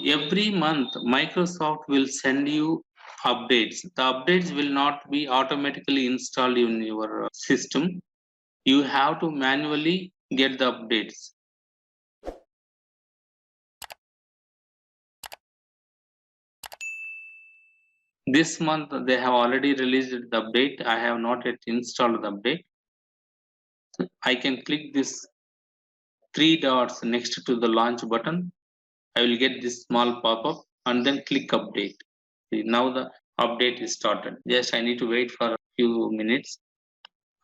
Every month, Microsoft will send you updates. The updates will not be automatically installed in your system. You have to manually get the updates. This month they have already released the update. I have not yet installed the update. I can click this three dots next to the launch button. I will get this small pop-up and then click update. See, now the update is started. Just I need to wait for a few minutes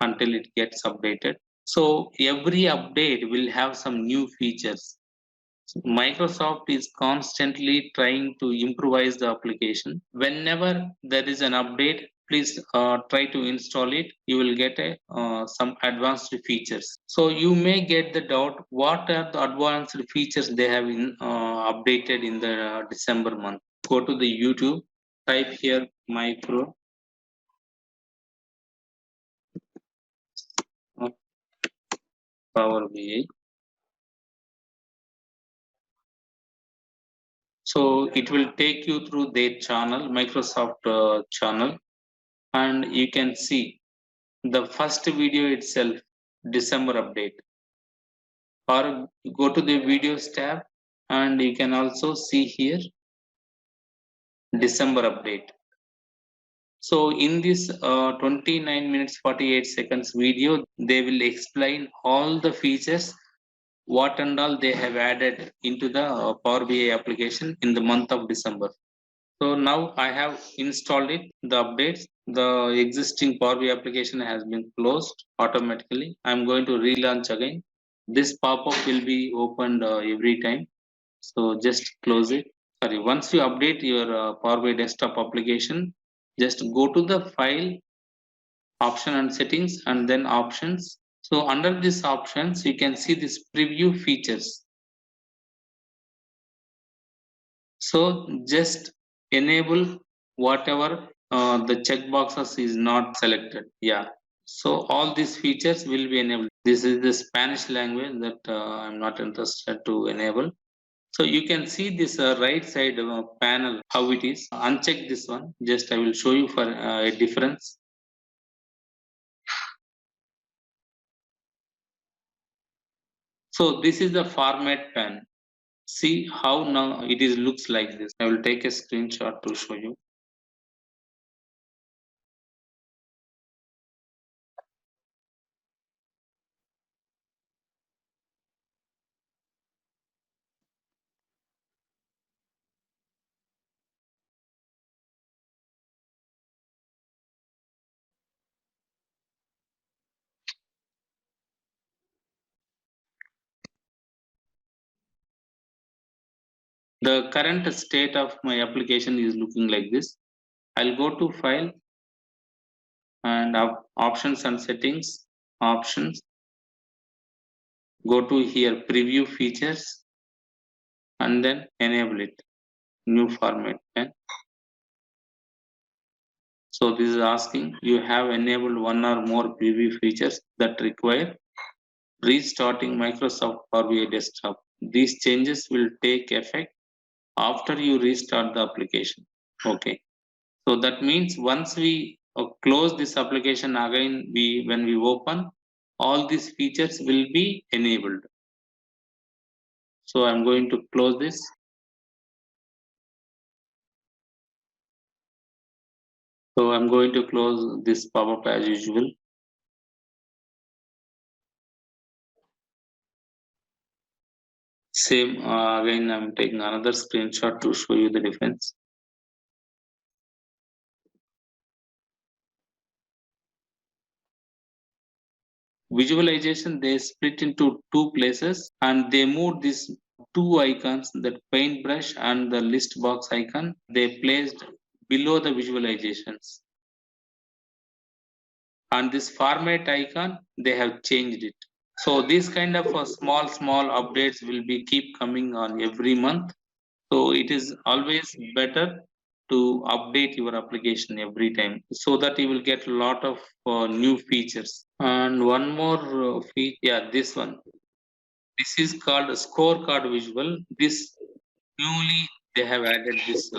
until it gets updated. So every update will have some new features. Microsoft is constantly trying to improvise the application. Whenever there is an update, please try to install it. You will get some advanced features. So you may get the doubt, what are the advanced features they have updated in the December month? Go to the YouTube, type here Micro Power BI. So it will take you through their channel, Microsoft channel, and you can see the first video itself, December update. Or go to the videos tab and you can also see here December update. So in this 29 minutes 48 seconds video, they will explain all the features, what and all they have added into the Power BI application in the month of December. So now I have installed it, the updates. The existing Power BI application has been closed automatically. I'm going to relaunch again. This pop-up will be opened every time. So just close it. Sorry, once you update your Power BI desktop application, just go to the file option and settings and then options. So under these options, you can see this preview features. So just enable whatever the checkboxes is not selected. Yeah. So all these features will be enabled. This is the Spanish language that I'm not interested to enable. So you can see this right side panel, how it is. Uncheck this one. Just I will show you for a difference. So this is the format pane. See how now it is looks like this. I will take a screenshot to show you. The current state of my application is looking like this. I'll go to file and options and settings, options. Go to here preview features and then enable it. New format pane. So this is asking you have enabled one or more preview features that require restarting Microsoft Power BI Desktop. These changes will take effect after you restart the application. Okay. So that means once we close this application again, when we open, all these features will be enabled. So I'm going to close this. So I'm going to close this pop-up as usual. Same again, I'm taking another screenshot to show you the difference. Visualization, they split into two places and they moved these two icons, that paintbrush and the list box icon, they placed below the visualizations. And this format icon, they have changed it. So these kind of small updates will be keep coming on every month. So it is always better to update your application every time so that you will get a lot of new features. And one more feature, yeah, this one. This is called a scorecard visual. This newly they have added this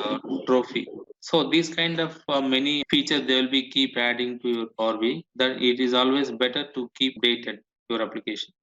trophy. So these kind of many features they will be keep adding to your Power BI. That it is always better to keep updated your application.